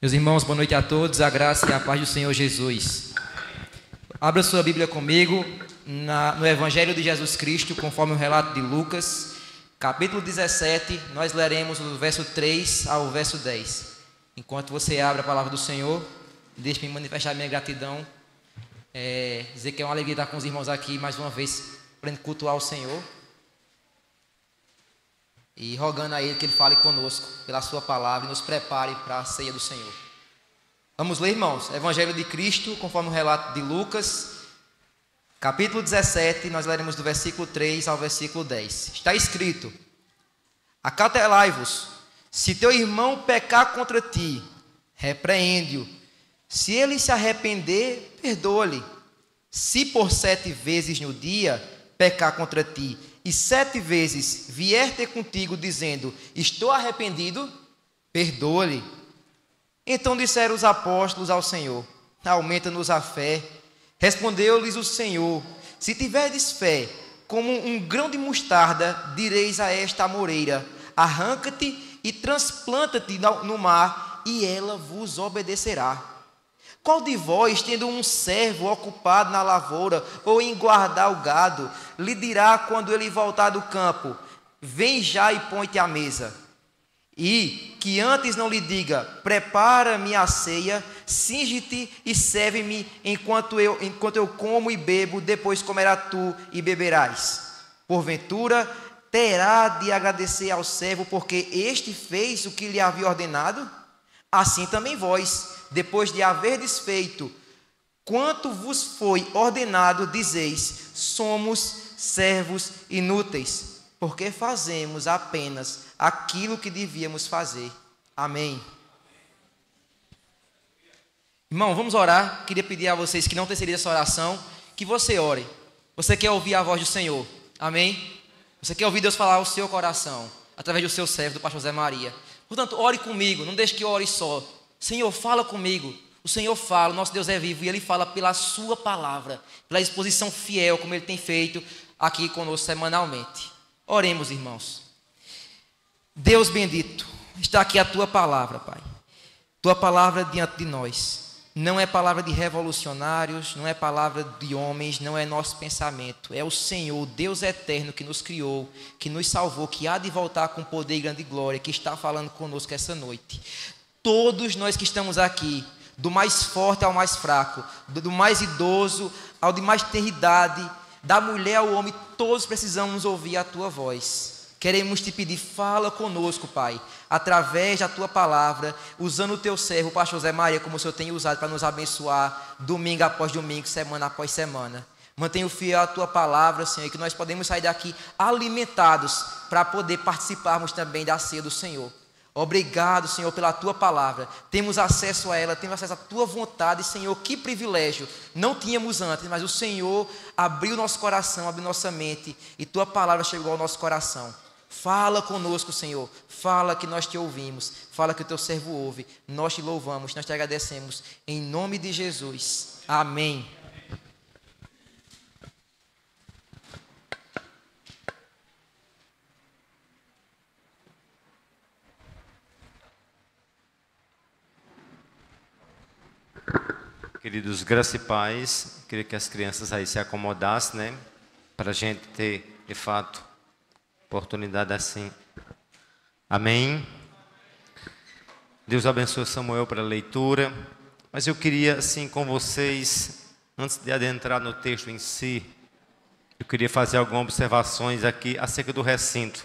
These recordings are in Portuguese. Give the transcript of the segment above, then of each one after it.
Meus irmãos, boa noite a todos, a graça e a paz do Senhor Jesus. Abra sua Bíblia comigo no Evangelho de Jesus Cristo, conforme o relato de Lucas, capítulo 17, nós leremos do verso 3 ao verso 10. Enquanto você abre a palavra do Senhor, deixe-me manifestar minha gratidão, dizer que é uma alegria estar com os irmãos aqui mais uma vez, para cultuar o Senhor. E rogando a Ele que Ele fale conosco pela sua palavra e nos prepare para a ceia do Senhor. Vamos ler, irmãos, Evangelho de Cristo, conforme o relato de Lucas, capítulo 17, nós leremos do versículo 3 ao versículo 10. Está escrito: Acautelai-vos, se teu irmão pecar contra ti, repreende-o. Se ele se arrepender, perdoa-lhe. Se por 7 vezes no dia pecar contra ti, e 7 vezes vier ter contigo dizendo, estou arrependido, perdoa-lhe. Então disseram os apóstolos ao Senhor, aumenta-nos a fé. Respondeu-lhes o Senhor, se tiverdes fé, como um grão de mostarda, direis a esta amoreira, arranca-te e transplanta-te no mar, e ela vos obedecerá. Qual de vós, tendo um servo ocupado na lavoura ou em guardar o gado, lhe dirá quando ele voltar do campo, vem já e põe-te à mesa? E que antes não lhe diga, prepara-me a ceia, cinge-te e serve-me enquanto eu como e bebo, depois comerás tu e beberás. Porventura, terá de agradecer ao servo, porque este fez o que lhe havia ordenado? Assim também vós, depois de haverdes feito quanto vos foi ordenado, dizeis, somos servos inúteis, porque fazemos apenas aquilo que devíamos fazer. Amém. Irmão, vamos orar. Queria pedir a vocês que não terceirizem essa oração, que você ore. Você quer ouvir a voz do Senhor? Amém? Você quer ouvir Deus falar ao seu coração, através do seu servo, do pastor Zé Maria. Portanto, ore comigo, não deixe que eu ore só. Senhor, fala comigo. O Senhor fala, o nosso Deus é vivo e Ele fala pela sua palavra, pela exposição fiel, como Ele tem feito aqui conosco semanalmente. Oremos, irmãos. Deus bendito, está aqui a tua palavra, Pai. Tua palavra diante de nós. Não é palavra de revolucionários, não é palavra de homens, não é nosso pensamento. É o Senhor, Deus eterno, que nos criou, que nos salvou, que há de voltar com poder e grande glória, que está falando conosco essa noite. Todos nós que estamos aqui, do mais forte ao mais fraco, do mais idoso ao de mais ter idade, da mulher ao homem, todos precisamos ouvir a tua voz. Queremos te pedir, fala conosco, Pai, através da tua palavra, usando o teu servo, o pastor Zé Maria, como o Senhor tem usado para nos abençoar, domingo após domingo, semana após semana. Mantenha fiel a tua palavra, Senhor, e que nós podemos sair daqui alimentados para poder participarmos também da ceia do Senhor. Obrigado, Senhor, pela tua palavra. Temos acesso a ela, temos acesso à tua vontade, Senhor. Que privilégio. Não tínhamos antes, mas o Senhor abriu nosso coração, abriu nossa mente e tua palavra chegou ao nosso coração. Fala conosco, Senhor. Fala que nós te ouvimos. Fala que o teu servo ouve. Nós te louvamos, nós te agradecemos. Em nome de Jesus. Amém. Queridos, graça e paz, queria que as crianças aí se acomodassem, né? Para a gente ter, de fato, oportunidade assim. Amém? Deus abençoe Samuel para a leitura. Mas eu queria, assim, com vocês, antes de adentrar no texto em si, eu queria fazer algumas observações aqui acerca do recinto.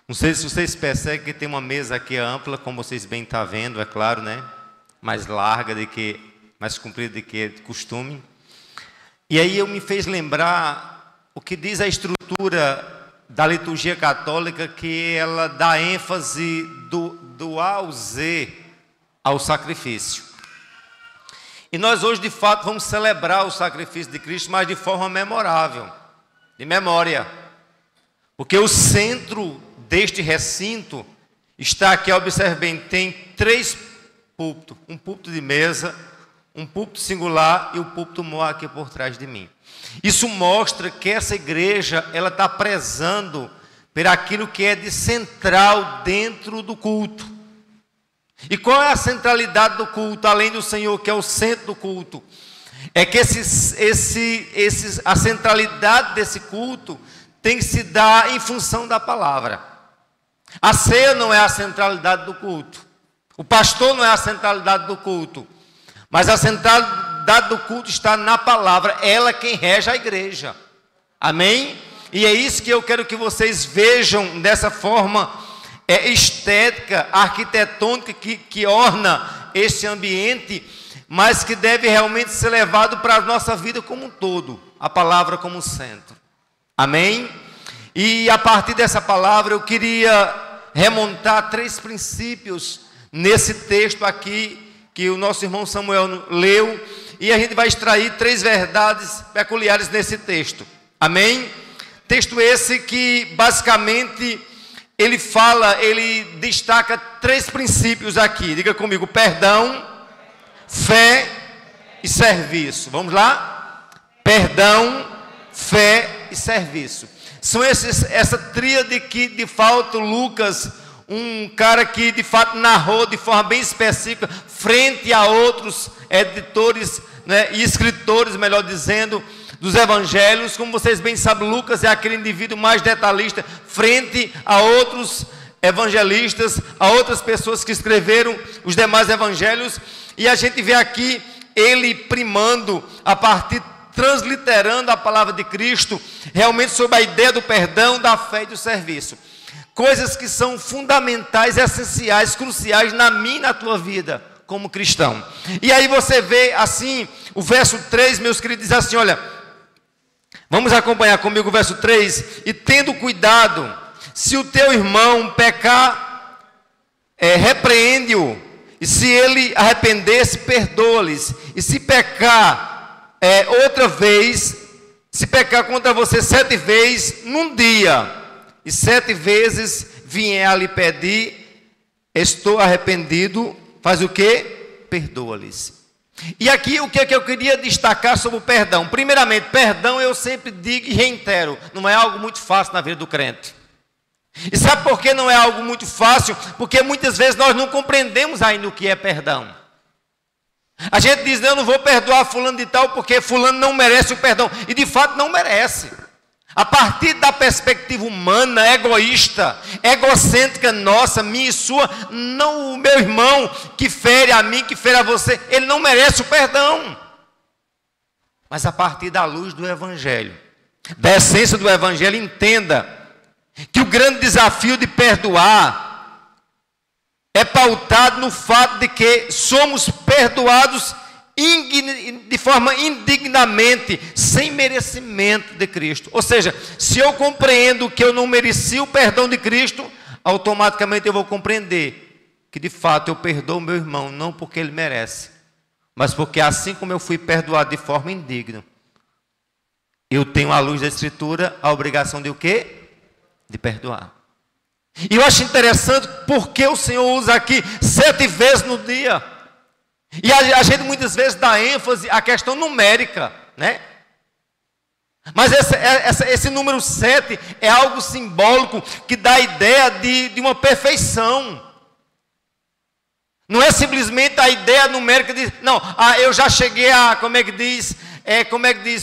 Não sei se vocês percebem que tem uma mesa aqui ampla, como vocês bem estão vendo, é claro, né? Mais larga do que... mais comprido do que de costume. E aí me fez lembrar o que diz a estrutura da liturgia católica, que ela dá ênfase do A ao Z ao sacrifício. E nós hoje, de fato, vamos celebrar o sacrifício de Cristo, mas de forma memorável, de memória. Porque o centro deste recinto está aqui, observe bem, tem 3 púlpitos, um púlpito de mesa, um púlpito singular e o púlpito maior aqui por trás de mim. Isso mostra que essa igreja, ela está prezando por aquilo que é de central dentro do culto. E qual é a centralidade do culto, além do Senhor, que é o centro do culto? É que a centralidade desse culto tem que se dar em função da palavra. A ceia não é a centralidade do culto. O pastor não é a centralidade do culto. Mas a centralidade do culto está na palavra. Ela é quem rege a igreja. Amém? E é isso que eu quero que vocês vejam dessa forma estética, arquitetônica que orna este ambiente, mas que deve realmente ser levado para a nossa vida como um todo. A palavra como centro. Amém? E a partir dessa palavra eu queria remontar 3 princípios nesse texto aqui que o nosso irmão Samuel leu, e a gente vai extrair 3 verdades peculiares nesse texto. Amém? Texto esse que basicamente ele destaca 3 princípios aqui. Diga comigo: perdão, fé e serviço. Vamos lá? Perdão, fé e serviço. São essa tríade que de fato Lucas, um cara que de fato narrou de forma bem específica, frente a outros editores, né, e escritores, melhor dizendo, dos evangelhos. Como vocês bem sabem, Lucas é aquele indivíduo mais detalhista, frente a outros evangelistas, a outras pessoas que escreveram os demais evangelhos. E a gente vê aqui ele primando, a partir, transliterando a palavra de Cristo, realmente sobre a ideia do perdão, da fé e do serviço. Coisas que são fundamentais, essenciais, cruciais na minha e na tua vida como cristão. E aí você vê assim, o verso 3, meus queridos, diz assim, olha, vamos acompanhar comigo o verso 3. E tendo cuidado, se o teu irmão pecar, repreende-o, e se ele arrepender-se, perdoa-lhes. E se pecar outra vez, se pecar contra você 7 vezes num dia, e 7 vezes vier a lhe pedir, estou arrependido, faz o quê? Perdoa-lhes. E aqui o que é que eu queria destacar sobre o perdão? Primeiramente, perdão, eu sempre digo e reitero, não é algo muito fácil na vida do crente. E sabe por que não é algo muito fácil? Porque muitas vezes nós não compreendemos ainda o que é perdão. A gente diz, eu não vou perdoar fulano de tal porque fulano não merece o perdão. E de fato não merece. A partir da perspectiva humana, egoísta, egocêntrica nossa, minha e sua, não o meu irmão que fere a mim, que fere a você, ele não merece o perdão. Mas a partir da luz do Evangelho, da essência do Evangelho, entenda que o grande desafio de perdoar é pautado no fato de que somos perdoados de forma indignamente, sem merecimento de Cristo. Ou seja, se eu compreendo que eu não mereci o perdão de Cristo, automaticamente eu vou compreender que de fato eu perdoo o meu irmão, não porque ele merece, mas porque assim como eu fui perdoado de forma indigna, eu tenho à luz da Escritura a obrigação de o quê? De perdoar. E eu acho interessante porque o Senhor usa aqui 7 vezes no dia. E a gente muitas vezes dá ênfase à questão numérica, né? Mas esse número 7 é algo simbólico que dá a ideia de uma perfeição. Não é simplesmente a ideia numérica de, não, eu já cheguei a, como é que diz,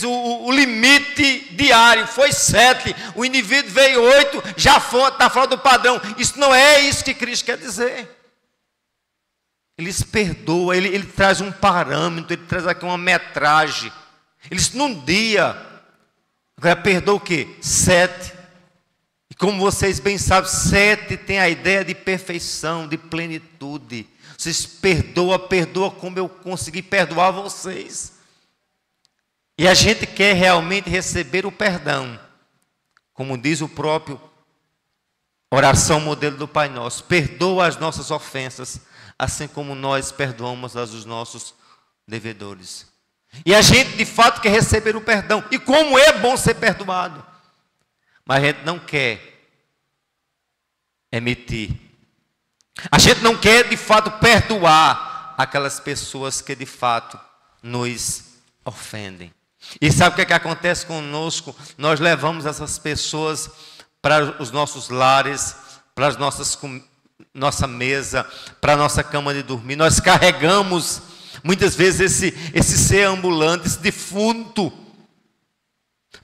o limite diário foi 7, o indivíduo veio 8, já está fora do padrão. Isso não é isso que Cristo quer dizer. Ele se perdoa, ele traz um parâmetro, ele traz aqui uma metragem. Ele diz, num dia, agora perdoa o quê? 7. E como vocês bem sabem, 7 tem a ideia de perfeição, de plenitude. Vocês perdoa como eu consegui perdoar vocês. E a gente quer realmente receber o perdão. Como diz o próprio oração modelo do Pai Nosso. Perdoa as nossas ofensas, assim como nós perdoamos as dos nossos devedores. E a gente de fato quer receber o perdão. E como é bom ser perdoado. Mas a gente não quer emitir. A gente não quer de fato perdoar aquelas pessoas que de fato nos ofendem. E sabe o que acontece conosco? Nós levamos essas pessoas para os nossos lares, para as nossas nossa mesa, para a nossa cama de dormir. Nós carregamos muitas vezes esse ser ambulante, esse defunto,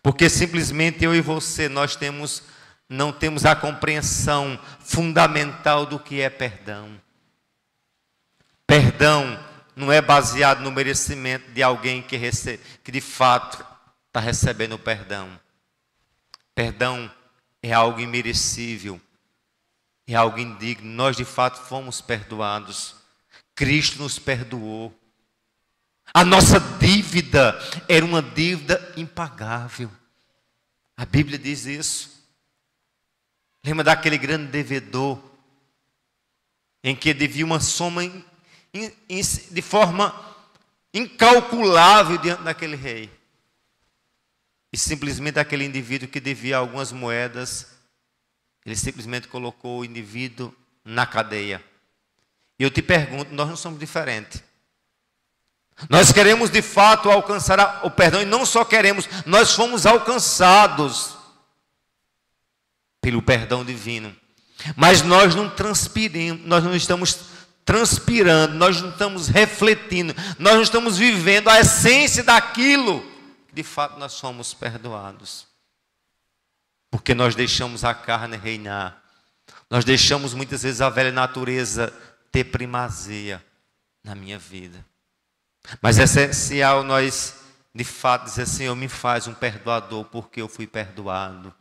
porque simplesmente eu e você não temos a compreensão fundamental do que é perdão. Perdão não é baseado no merecimento de alguém que de fato está recebendo o perdão. Perdão é algo imerecível, é algo indigno. Nós de fato fomos perdoados. Cristo nos perdoou. A nossa dívida era uma dívida impagável. A Bíblia diz isso. Lembra daquele grande devedor em que devia uma soma de forma incalculável diante daquele rei. E simplesmente aquele indivíduo que devia algumas moedas, ele simplesmente colocou o indivíduo na cadeia. E eu te pergunto, nós não somos diferentes. Nós queremos de fato alcançar o perdão, e não só queremos, nós fomos alcançados pelo perdão divino. Mas nós não transpiramos, nós não estamos transpirando, nós não estamos refletindo, nós não estamos vivendo a essência daquilo que de fato nós somos perdoados. Porque nós deixamos a carne reinar, nós deixamos muitas vezes a velha natureza ter primazia na minha vida. Mas é essencial nós, de fato, dizer: Senhor, me faz um perdoador, porque eu fui perdoado.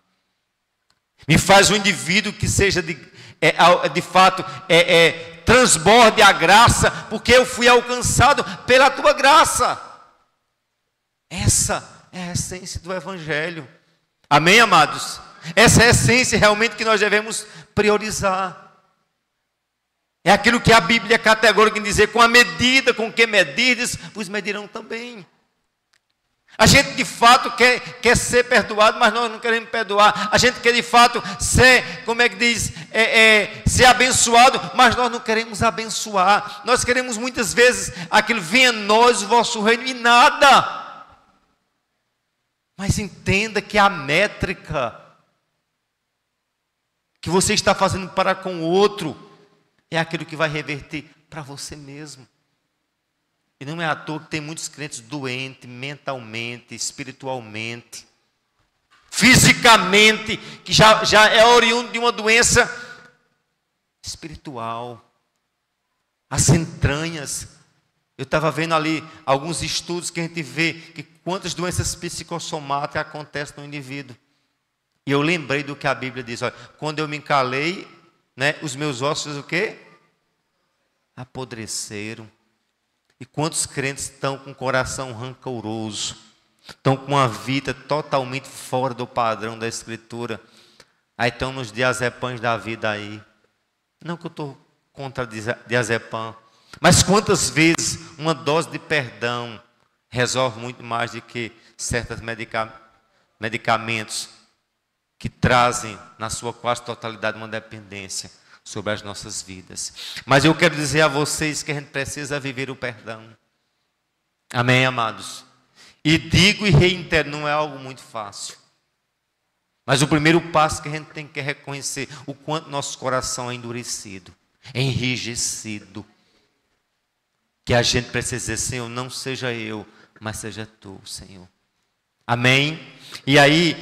Me faz um indivíduo que seja, de fato, transborde a graça, porque eu fui alcançado pela tua graça. Essa é a essência do Evangelho. Amém, amados? Essa é a essência realmente que nós devemos priorizar. É aquilo que a Bíblia é categórica em dizer: com a medida com que medirdes, vos medirão também. A gente de fato quer ser perdoado, mas nós não queremos perdoar. A gente quer de fato ser, como é que diz, ser abençoado, mas nós não queremos abençoar. Nós queremos muitas vezes aquilo: venha a nós o vosso reino, e nada. Mas entenda que a métrica que você está fazendo para com o outro é aquilo que vai reverter para você mesmo. E não é à toa que tem muitos crentes doentes mentalmente, espiritualmente, fisicamente, que já é oriundo de uma doença espiritual. As entranhas. Eu estava vendo ali alguns estudos que a gente vê que quantas doenças psicossomáticas acontecem no indivíduo. E eu lembrei do que a Bíblia diz: olha, quando eu me calei, né, os meus ossos o quê? Apodreceram. E quantos crentes estão com o coração rancoroso, estão com uma vida totalmente fora do padrão da Escritura, aí estão nos diazepãs da vida aí. Não que eu estou contra diazepam, mas quantas vezes uma dose de perdão resolve muito mais do que certos medicamentos que trazem na sua quase totalidade uma dependência sobre as nossas vidas. Mas eu quero dizer a vocês que a gente precisa viver o perdão. Amém, amados? E digo e reitero, não é algo muito fácil. Mas o primeiro passo que a gente tem que reconhecer o quanto nosso coração é endurecido, enrijecido. Que a gente precisa dizer: Senhor, não seja eu, mas seja Tu, Senhor. Amém? E aí,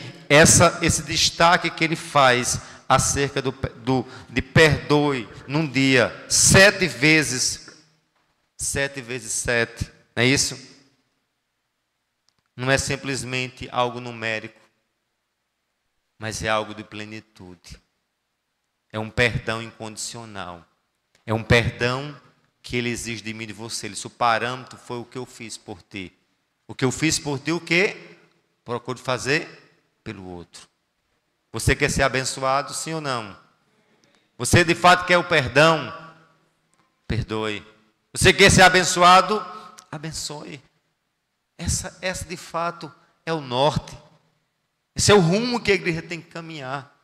esse destaque que ele faz acerca de perdoe num dia 7 vezes 7, não é isso? Não é simplesmente algo numérico, mas é algo de plenitude. É um perdão incondicional. É um perdão que ele exige de mim e de você. Ele disse: o parâmetro foi o que eu fiz por ti. O que eu fiz por ti, o quê? Procure fazer pelo outro. Você quer ser abençoado, sim ou não? Você de fato quer o perdão? Perdoe. Você quer ser abençoado? Abençoe. Essa de fato é o norte. Esse é o rumo que a igreja tem que caminhar.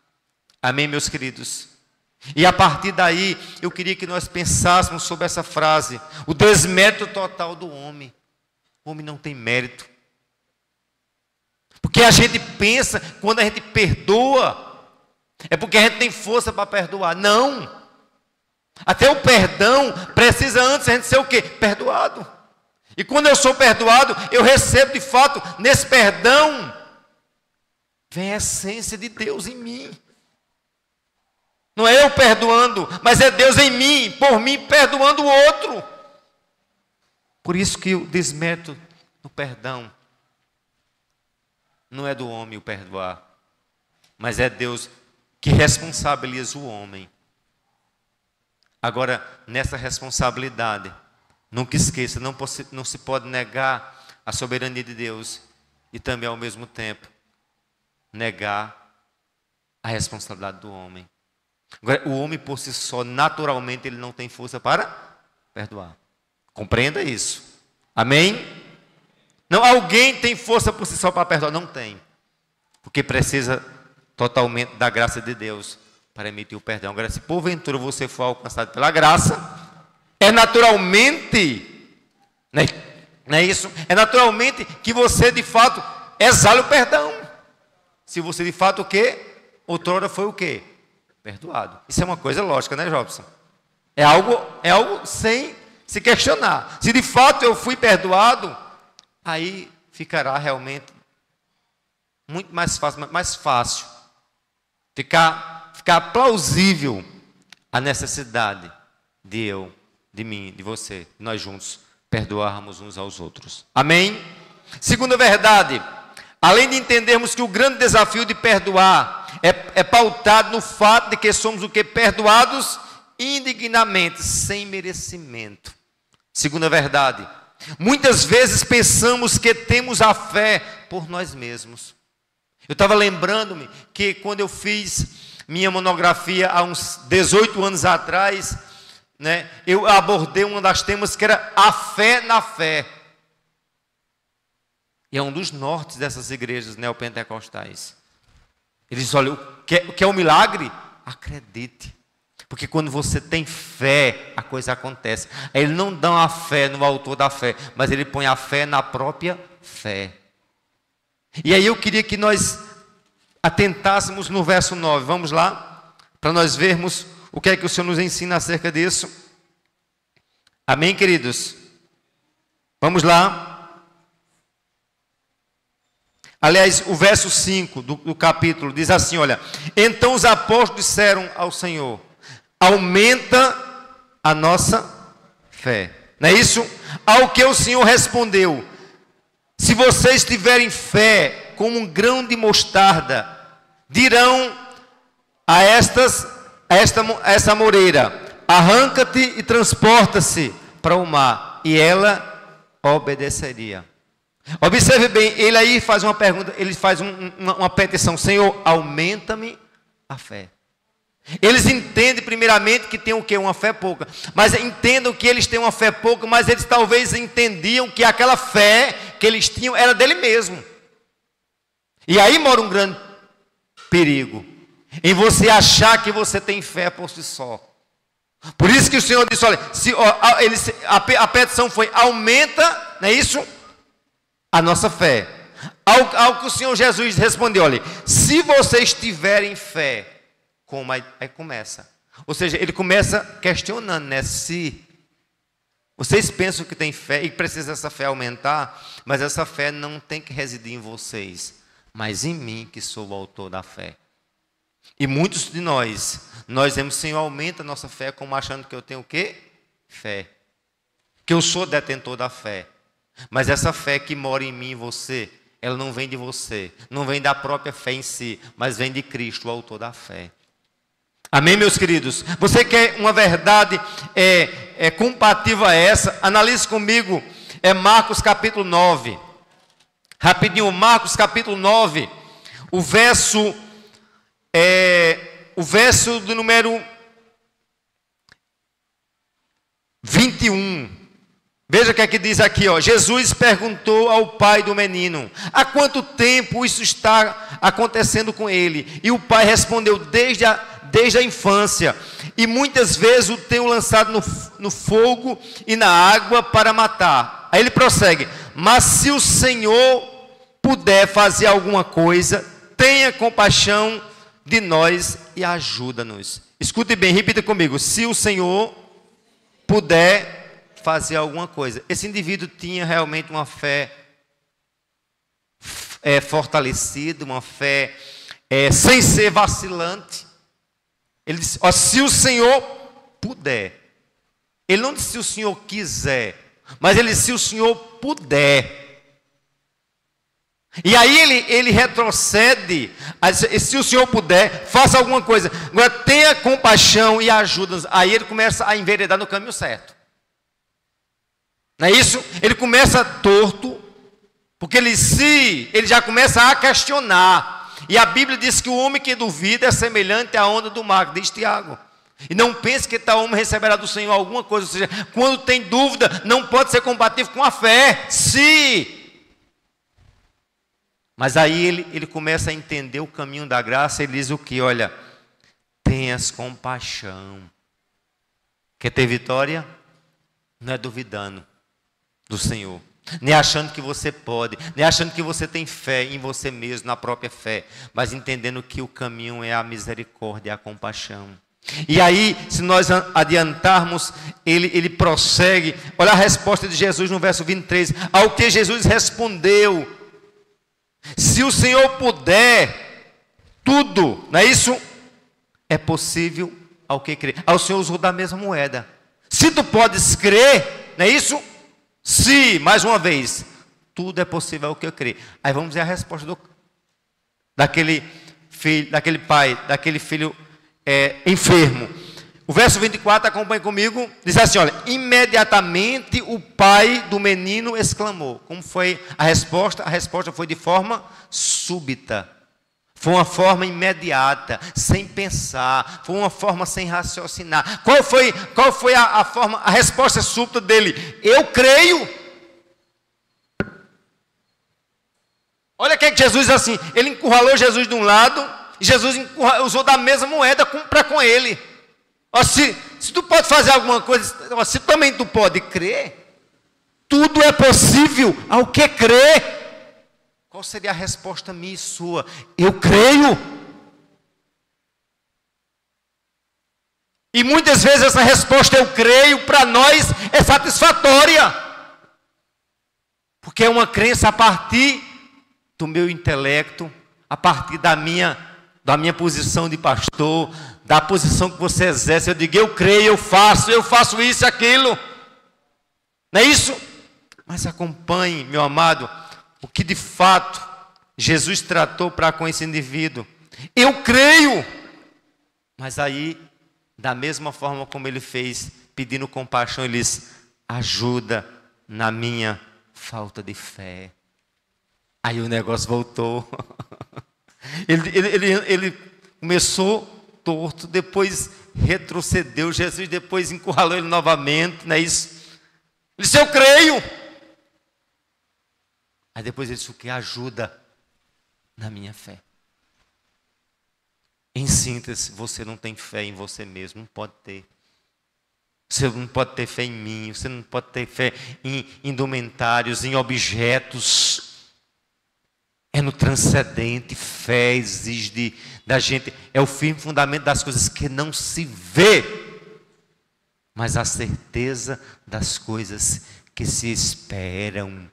Amém, meus queridos? E a partir daí, eu queria que nós pensássemos sobre essa frase: o desmérito total do homem. O homem não tem mérito. Porque a gente pensa, quando a gente perdoa, é porque a gente tem força para perdoar. Não! Até o perdão precisa antes a gente ser o quê? Perdoado. E quando eu sou perdoado, eu recebo de fato, nesse perdão, vem a essência de Deus em mim. Não é eu perdoando, mas é Deus em mim, por mim, perdoando o outro. Por isso que o desmérito no perdão não é do homem o perdoar, mas é Deus que responsabiliza o homem. Agora, nessa responsabilidade, nunca esqueça, não se pode negar a soberania de Deus e também, ao mesmo tempo, negar a responsabilidade do homem. Agora, o homem por si só, naturalmente, ele não tem força para perdoar. Compreenda isso. Amém? Não, alguém tem força por si só para perdoar? Não tem. Porque precisa totalmente da graça de Deus para emitir o perdão. Agora, se porventura você for alcançado pela graça, é naturalmente, não é isso? É naturalmente que você de fato exale o perdão. Se você de fato o quê? Outrora foi o quê? Perdoado. Isso é uma coisa lógica, né, Jobson? É algo sem se questionar. Se de fato eu fui perdoado, aí ficará realmente muito mais fácil ficar plausível a necessidade de eu, de mim, de você, de nós juntos perdoarmos uns aos outros. Amém? Segunda verdade, além de entendermos que o grande desafio de perdoar é pautado no fato de que somos o que? Perdoados indignamente, sem merecimento. Segunda verdade, muitas vezes pensamos que temos a fé por nós mesmos. Eu estava lembrando-me que quando eu fiz minha monografia há uns 18 anos atrás, né, eu abordei um dos temas que era a fé na fé. E é um dos nortes dessas igrejas neopentecostais. Eles dizem, olha, o que é o milagre? Acredite. Porque quando você tem fé, a coisa acontece. Ele não dá a fé no autor da fé, mas ele põe a fé na própria fé. E aí eu queria que nós atentássemos no verso 9. Vamos lá? Para nós vermos o que é que o Senhor nos ensina acerca disso. Amém, queridos? Vamos lá. Aliás, o verso 5 do capítulo diz assim, olha. Então os apóstolos disseram ao Senhor, aumenta a nossa fé. Não é isso? Ao que o Senhor respondeu, se vocês tiverem fé como um grão de mostarda, dirão a essa moreira, arranca-te e transporta-se para o mar, e ela obedeceria. Observe bem, ele aí faz uma pergunta, ele faz uma petição, Senhor, aumenta-me a fé. Eles entendem primeiramente que tem o quê? Uma fé pouca. Mas entendam que eles têm uma fé pouca, mas eles talvez entendiam que aquela fé que eles tinham era dele mesmo. E aí mora um grande perigo, em você achar que você tem fé por si só. Por isso que o Senhor disse, olha, a petição foi, aumenta, não é isso? A nossa fé. Ao que o Senhor Jesus respondeu, olha, se vocês tiverem fé, como aí começa. Ou seja, ele começa questionando, né? Se vocês pensam que tem fé e precisa essa fé aumentar, mas essa fé não tem que residir em vocês, mas em mim, que sou o autor da fé. E muitos de nós vemos, Senhor, aumenta a nossa fé, como achando que eu tenho o quê? Fé. Que eu sou detentor da fé. Mas essa fé que mora em mim e você, ela não vem de você, não vem da própria fé em si, mas vem de Cristo, o autor da fé. Amém, meus queridos? Você quer uma verdade compatível a essa? Analise comigo, Marcos capítulo 9. Rapidinho, Marcos capítulo 9, o verso do número 21. Veja o que é que diz aqui, ó. Jesus perguntou ao pai do menino, há quanto tempo isso está acontecendo com ele? E o pai respondeu, desde a infância, e muitas vezes o tenho lançado no fogo e na água para matar. Aí ele prossegue, mas se o Senhor puder fazer alguma coisa, tenha compaixão de nós e ajuda-nos. Escute bem, repita comigo. Se o Senhor puder fazer alguma coisa. Esse indivíduo tinha realmente uma fé fortalecida, uma fé sem ser vacilante. Ele disse, ó, se o Senhor puder. Ele não disse se o Senhor quiser, mas ele disse se o Senhor puder. E aí ele retrocede, se o Senhor puder, faça alguma coisa. Agora tenha compaixão e ajuda-nos. Aí ele começa a enveredar no caminho certo. Não é isso? Ele começa torto, porque ele já começa a questionar. E a Bíblia diz que o homem que duvida é semelhante à onda do mar, diz Tiago. E não pense que tal homem receberá do Senhor alguma coisa. Ou seja, quando tem dúvida, não pode ser compatível com a fé. Mas aí ele começa a entender o caminho da graça. Ele diz o que? Olha, tenhas compaixão. Quer ter vitória? Não é duvidando do Senhor, nem achando que você pode, nem achando que você tem fé em você mesmo, na própria fé, mas entendendo que o caminho é a misericórdia e a compaixão. E aí, se nós adiantarmos, ele prossegue. Olha a resposta de Jesus no verso 23. Ao que Jesus respondeu: se o Senhor puder, tudo, não é isso? É possível ao que crer. Ao Senhor usou da mesma moeda. Se tu podes crer, não é isso? Se, mais uma vez, tudo é possível ao que eu crer. Aí vamos ver a resposta daquele filho enfermo. O verso 24, acompanhe comigo, diz assim, olha, imediatamente o pai do menino exclamou. Como foi a resposta? A resposta foi de forma súbita. Foi uma forma imediata, sem pensar, foi uma forma sem raciocinar. Qual foi a resposta súbita dele? Eu creio. Olha o que Jesus diz assim, ele encurralou Jesus de um lado, e Jesus usou da mesma moeda para com ele. Ó, se tu pode fazer alguma coisa, ó, se também tu pode crer, tudo é possível ao que crê. Qual seria a resposta minha e sua? Eu creio. E muitas vezes essa resposta eu creio para nós é satisfatória. Porque é uma crença a partir do meu intelecto, a partir da minha posição de pastor, da posição que você exerce. Eu digo, eu creio, eu faço isso e aquilo. Não é isso? Mas acompanhe, meu amado, o que de fato Jesus tratou para com esse indivíduo. Eu creio. Mas aí, da mesma forma como ele fez, pedindo compaixão, ele diz, ajuda na minha falta de fé. Aí o negócio voltou. Ele começou torto, depois retrocedeu. Jesus depois encurralou ele novamente, não é isso? Ele disse, eu creio. Aí depois ele disse, o que ajuda na minha fé. Em síntese, você não tem fé em você mesmo, não pode ter. Você não pode ter fé em mim, você não pode ter fé em indumentários, em objetos. É no transcendente, fé exige da gente, é o firme fundamento das coisas que não se vê, mas a certeza das coisas que se esperam.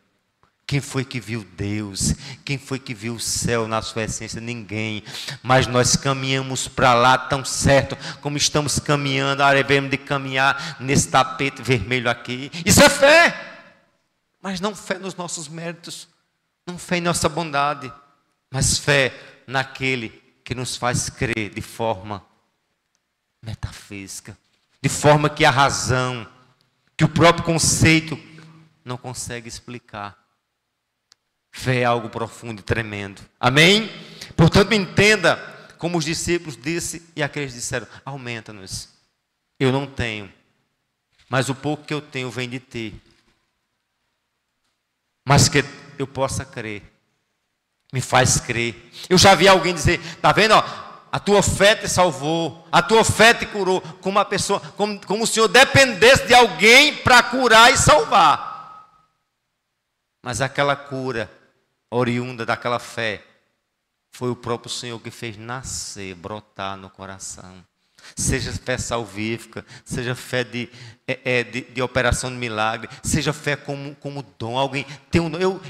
Quem foi que viu Deus? Quem foi que viu o céu na sua essência? Ninguém. Mas nós caminhamos para lá tão certo como estamos caminhando, devemos de caminhar nesse tapete vermelho aqui. Isso é fé. Mas não fé nos nossos méritos, não fé em nossa bondade, mas fé naquele que nos faz crer de forma metafísica, de forma que a razão, que o próprio conceito não consegue explicar. Fé é algo profundo e tremendo. Amém? Portanto, entenda como os discípulos disseram e aqueles disseram, aumenta-nos. Eu não tenho, mas o pouco que eu tenho vem de ti. Mas que eu possa crer. Me faz crer. Eu já vi alguém dizer, está vendo? Ó, a tua fé te salvou, a tua fé te curou. Como uma pessoa, como o Senhor dependesse de alguém para curar e salvar. Mas aquela cura oriunda daquela fé foi o próprio Senhor que fez nascer, brotar no coração. Seja fé salvífica, seja fé de operação de milagre, seja fé como dom. Alguém tem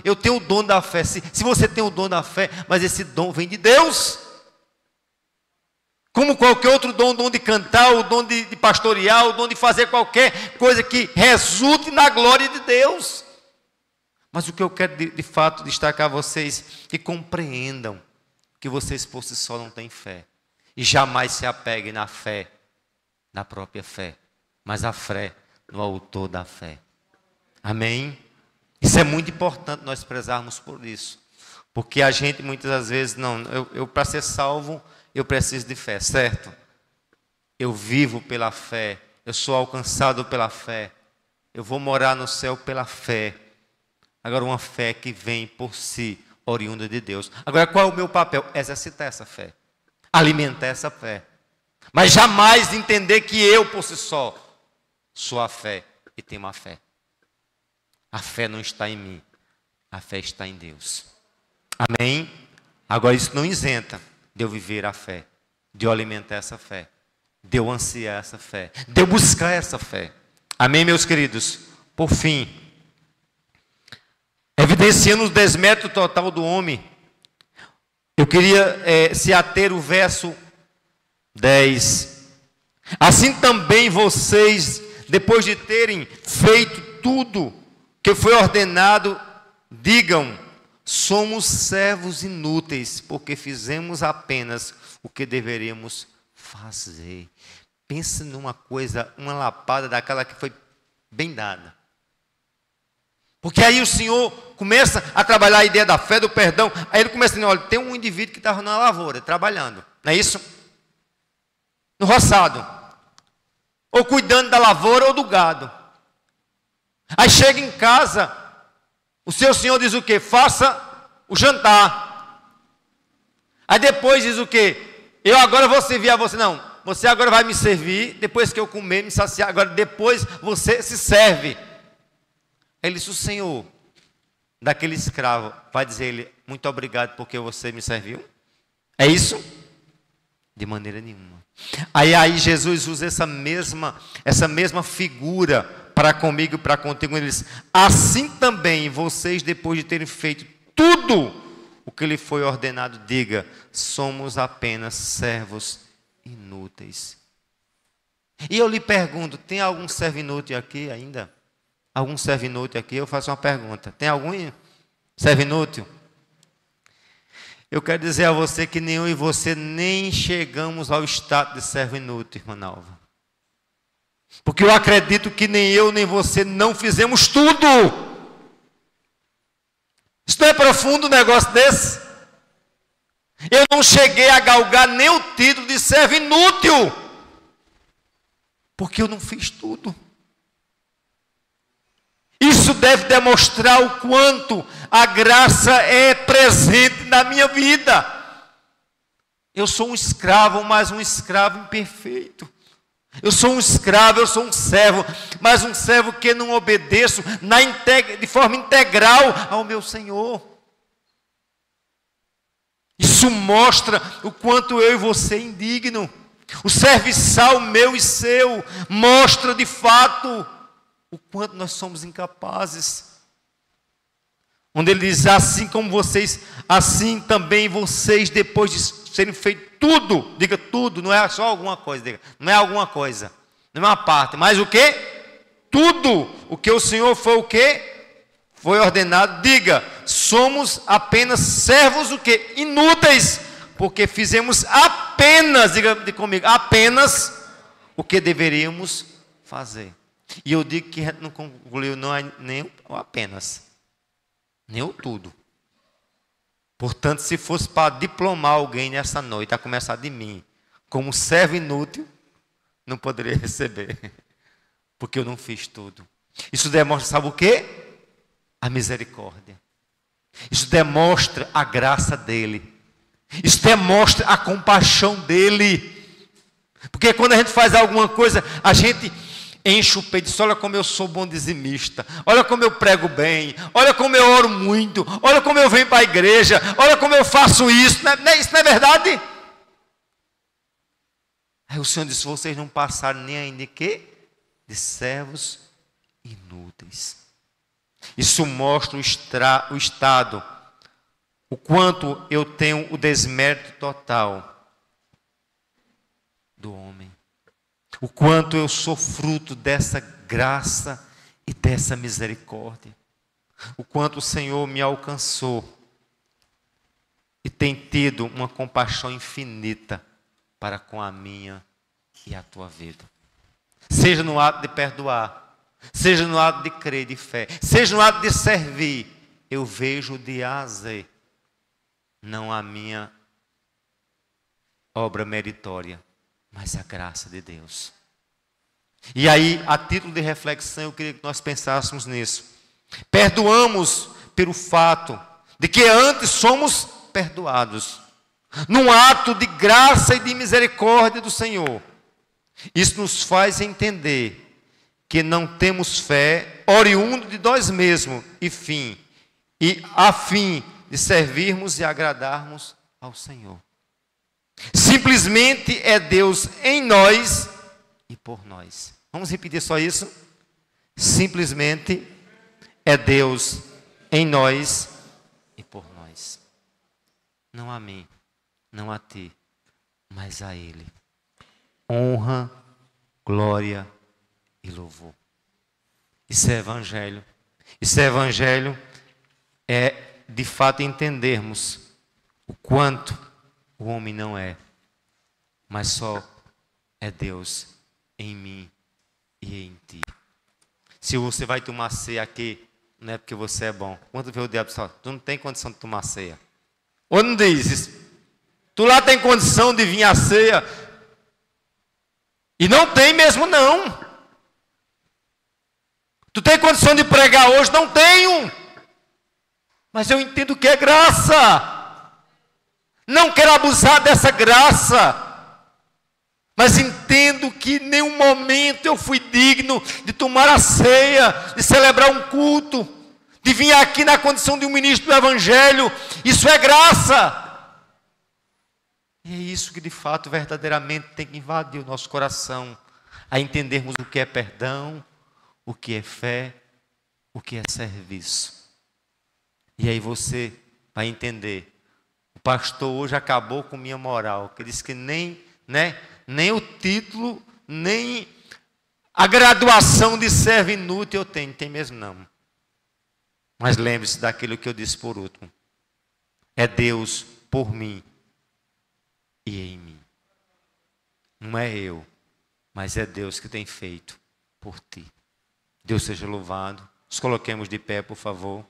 eu tenho o dom da fé. Se você tem o dom da fé, mas esse dom vem de Deus. Como qualquer outro dom, o dom de cantar, o dom de pastorear, o dom de fazer qualquer coisa que resulte na glória de Deus. Mas o que eu quero de fato destacar a vocês, que compreendam que vocês por si só não têm fé. E jamais se apeguem na fé, na própria fé, mas a fé no autor da fé. Amém? Isso é muito importante nós prezarmos por isso. Porque a gente muitas das vezes, eu para ser salvo, eu preciso de fé, certo? Eu vivo pela fé, eu sou alcançado pela fé, eu vou morar no céu pela fé. Agora uma fé que vem por si, oriunda de Deus. Agora qual é o meu papel? Exercitar essa fé. Alimentar essa fé. Mas jamais entender que eu por si só sou a fé e tenho uma fé. A fé não está em mim. A fé está em Deus. Amém? Agora isso não isenta de eu viver a fé. De eu alimentar essa fé. De eu ansiar essa fé. De eu buscar essa fé. Amém, meus queridos? Por fim, evidenciando o desmérito total do homem, eu queria se ater o verso 10. Assim também vocês, depois de terem feito tudo que foi ordenado, digam: somos servos inúteis, porque fizemos apenas o que deveríamos fazer. Pensa numa coisa, uma lapada daquela que foi bem dada. Porque aí o Senhor começa a trabalhar a ideia da fé, do perdão. Aí ele começa a dizer: olha, tem um indivíduo que estava na lavoura, trabalhando. Não é isso? No roçado. Ou cuidando da lavoura ou do gado. Aí chega em casa, o seu Senhor diz o quê? Faça o jantar. Aí depois diz o quê? Eu agora vou servir a você. Não, você agora vai me servir, depois que eu comer, me saciar. Agora depois você se serve. Ele disse: o Senhor daquele escravo vai dizer a ele: muito obrigado porque você me serviu? É isso? De maneira nenhuma. Aí Jesus usa essa mesma figura para comigo e para contigo. Ele diz: assim também vocês, depois de terem feito tudo o que lhe foi ordenado, diga: somos apenas servos inúteis. E eu lhe pergunto: tem algum servo inútil aqui ainda? Algum servo inútil aqui? Eu faço uma pergunta: tem algum servo inútil? Eu quero dizer a você que nem eu e você nem chegamos ao status de servo inútil, irmã Nalva. Porque eu acredito que nem eu nem você não fizemos tudo. Isso não é profundo um negócio desse? Eu não cheguei a galgar nem o título de servo inútil. Porque eu não fiz tudo. Isso deve demonstrar o quanto a graça é presente na minha vida. Eu sou um escravo, mas um escravo imperfeito. Eu sou um escravo, eu sou um servo, mas um servo que não obedeço de forma integral ao meu Senhor. Isso mostra o quanto eu e você é indigno. O serviçal meu e seu mostra de fato o quanto nós somos incapazes. Onde ele diz: assim como vocês, assim também vocês, depois de terem feito tudo, diga tudo, não é só alguma coisa, diga, não é alguma coisa, não é uma parte, mas o que? Tudo, o que o Senhor foi o que? Foi ordenado, diga: somos apenas servos o que? Inúteis, porque fizemos apenas, diga comigo, apenas o que deveríamos fazer. E eu digo que a gente não concluiu nem o apenas, nem o tudo. Portanto, se fosse para diplomar alguém nessa noite, a começar de mim, como servo inútil, não poderia receber, porque eu não fiz tudo. Isso demonstra, sabe o quê? A misericórdia. Isso demonstra a graça dele. Isso demonstra a compaixão dele. Porque quando a gente faz alguma coisa, a gente enche o peito e diz: olha como eu sou bom dizimista, olha como eu prego bem, olha como eu oro muito, olha como eu venho para a igreja, olha como eu faço isso. Isso não é verdade? Aí o Senhor disse: vocês não passaram nem ainda de quê? De servos inúteis. Isso mostra o estado, o quanto eu tenho o desmérito total do homem. O quanto eu sou fruto dessa graça e dessa misericórdia. O quanto o Senhor me alcançou e tem tido uma compaixão infinita para com a minha e a tua vida. Seja no ato de perdoar, seja no ato de crer, de fé, seja no ato de servir, eu vejo de A a Z, não a minha obra meritória, mas a graça de Deus. E aí, a título de reflexão, eu queria que nós pensássemos nisso. Perdoamos pelo fato de que antes somos perdoados, num ato de graça e de misericórdia do Senhor. Isso nos faz entender que não temos fé oriundo de nós mesmos e a fim de servirmos e agradarmos ao Senhor. Simplesmente é Deus em nós e por nós. Vamos repetir só isso? Simplesmente é Deus em nós e por nós. Não a mim, não a ti, mas a Ele. Honra, glória e louvor. Isso é evangelho. Isso é evangelho, é de fato entendermos o quanto o homem não é, mas só é Deus em mim e em ti. Se você vai tomar ceia aqui, não é porque você é bom. Quando vê o diabo, tu não tem condição de tomar ceia. Ou não diz isso? Tu lá tem condição de vir à ceia. E não tem mesmo não. Tu tem condição de pregar hoje? Não tenho. Mas eu entendo que é graça. Não quero abusar dessa graça. Mas entendo que em nenhum momento eu fui digno de tomar a ceia, de celebrar um culto, de vir aqui na condição de um ministro do Evangelho. Isso é graça. E é isso que de fato verdadeiramente tem que invadir o nosso coração, a entendermos o que é perdão, o que é fé, o que é serviço. E aí você vai entender. O pastor hoje acabou com minha moral, que disse que nem o título, nem a graduação de servo inútil eu tenho. Tem mesmo não. Mas lembre-se daquilo que eu disse por último. É Deus por mim e em mim. Não é eu, mas é Deus que tem feito por ti. Deus seja louvado. Nos coloquemos de pé, por favor.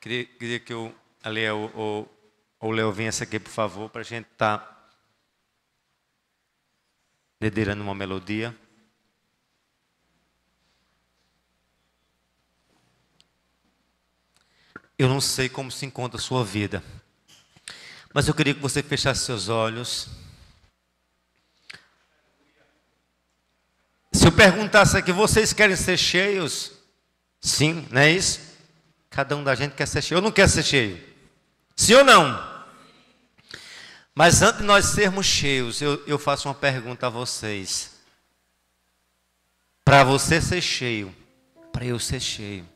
Queria que a Lea ou o Léo viesse aqui, por favor, para a gente estar liderando uma melodia. Eu não sei como se encontra a sua vida, mas eu queria que você fechasse seus olhos. Se eu perguntasse aqui, vocês querem ser cheios? Sim, não é isso? Cada um da gente quer ser cheio. Eu não quero ser cheio. Sim ou não? Mas antes de nós sermos cheios, eu faço uma pergunta a vocês. Para você ser cheio, para eu ser cheio,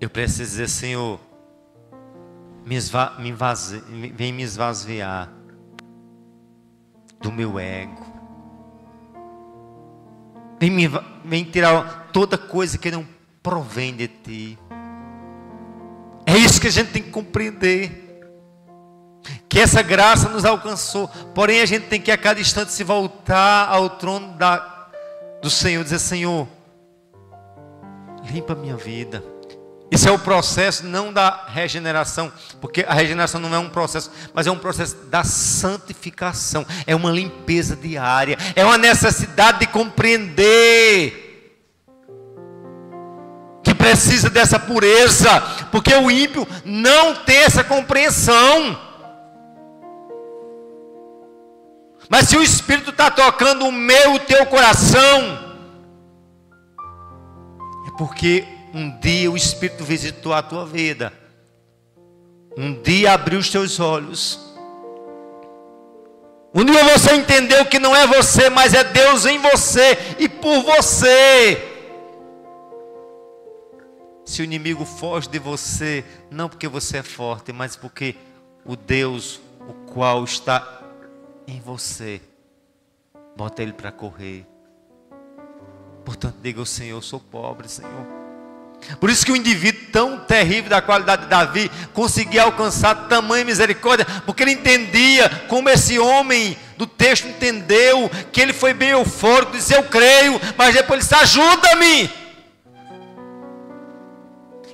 eu preciso dizer: Senhor, vem me esvaziar do meu ego. Vem tirar toda coisa que não provém de Ti. É isso que a gente tem que compreender. Que essa graça nos alcançou. Porém a gente tem que a cada instante se voltar ao trono do Senhor. Dizer: Senhor, limpa a minha vida. Isso é o processo não da regeneração, porque a regeneração não é um processo, mas é um processo da santificação. É uma limpeza diária. É uma necessidade de compreender que precisa dessa pureza, porque o ímpio não tem essa compreensão. Mas se o Espírito está tocando o meu, o teu coração, é porque um dia o Espírito visitou a tua vida. Um dia abriu os teus olhos. Um dia você entendeu que não é você, mas é Deus em você e por você. Se o inimigo foge de você, não porque você é forte, mas porque o Deus, o qual está em você, bota ele para correr. Portanto, diga ao Senhor: eu sou pobre, Senhor. Por isso que um indivíduo tão terrível da qualidade de Davi conseguia alcançar tamanha misericórdia, porque ele entendia, como esse homem do texto entendeu, que ele foi bem eufórico, disse: eu creio, mas depois ele disse: ajuda-me.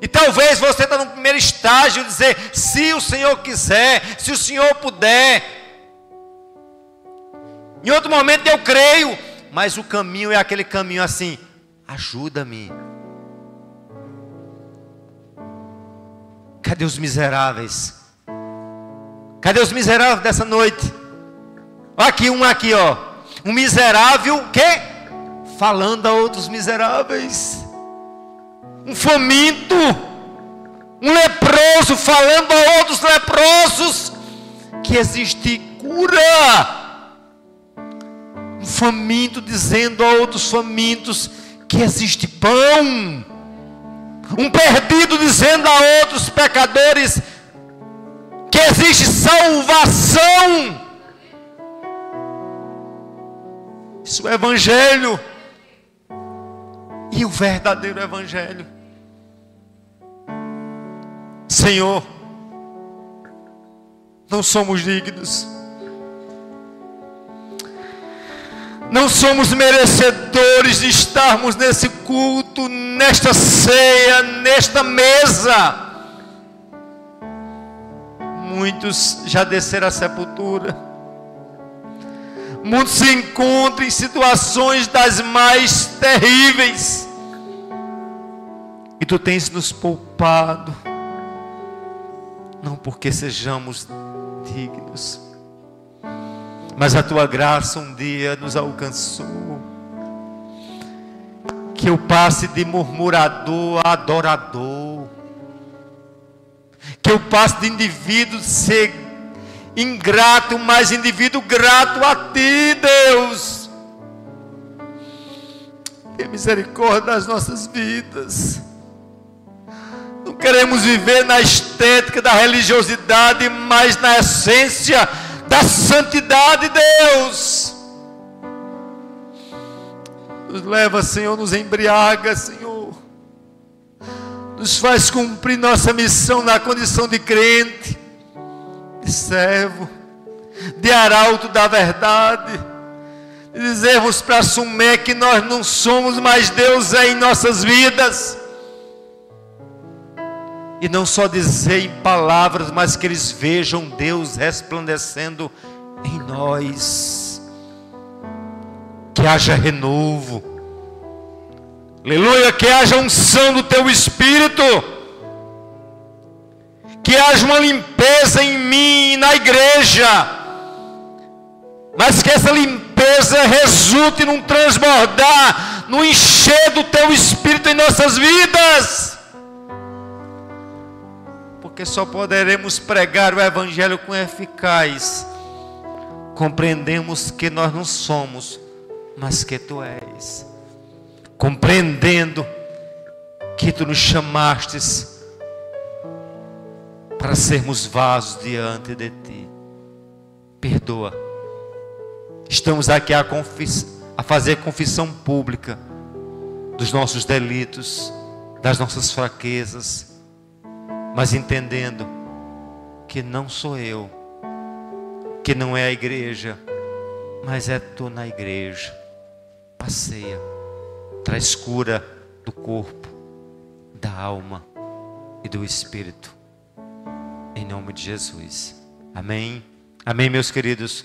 E talvez você está no primeiro estágio, dizer: se o Senhor quiser, se o Senhor puder. Em outro momento eu creio, mas o caminho é aquele caminho assim: ajuda-me. Cadê os miseráveis? Cadê os miseráveis dessa noite? Aqui, ó. Um miserável, que? Falando a outros miseráveis. Um faminto. Um leproso falando a outros leprosos que existe cura. Um faminto dizendo a outros famintos que existe pão. Um perdido dizendo a outros pecadores que existe salvação. Isso é evangelho. E o verdadeiro evangelho. Senhor, não somos dignos. Não somos merecedores de estarmos nesse culto, nesta ceia, nesta mesa. Muitos já desceram à sepultura. Muitos se encontram em situações das mais terríveis. E tu tens nos poupado. Não porque sejamos dignos, mas a tua graça um dia nos alcançou. Que eu passe de murmurador a adorador. Que eu passe de indivíduo ser ingrato, mas indivíduo grato a ti, Deus. Tenha misericórdia das nossas vidas. Não queremos viver na estética da religiosidade, mas na essência da santidade, Deus. Nos leva, Senhor, nos embriaga, Senhor. Nos faz cumprir nossa missão na condição de crente, de servo, de arauto da verdade. De dizermos para Sumé que nós não somos, mas Deus é em nossas vidas. E não só dizer em palavras, mas que eles vejam Deus resplandecendo em nós. Que haja renovo. Aleluia, que haja unção do teu Espírito. Que haja uma limpeza em mim e na igreja. Mas que essa limpeza resulte num transbordar, no encher do teu Espírito em nossas vidas. Porque só poderemos pregar o Evangelho com eficaz. Compreendemos que nós não somos, mas que tu és. Compreendendo que tu nos chamastes para sermos vasos diante de ti. Perdoa. Estamos aqui a fazer confissão pública dos nossos delitos, das nossas fraquezas, mas entendendo que não sou eu, que não é a igreja, mas é tu na igreja. Passeia, traz cura do corpo, da alma e do espírito, em nome de Jesus. Amém. Amém, meus queridos.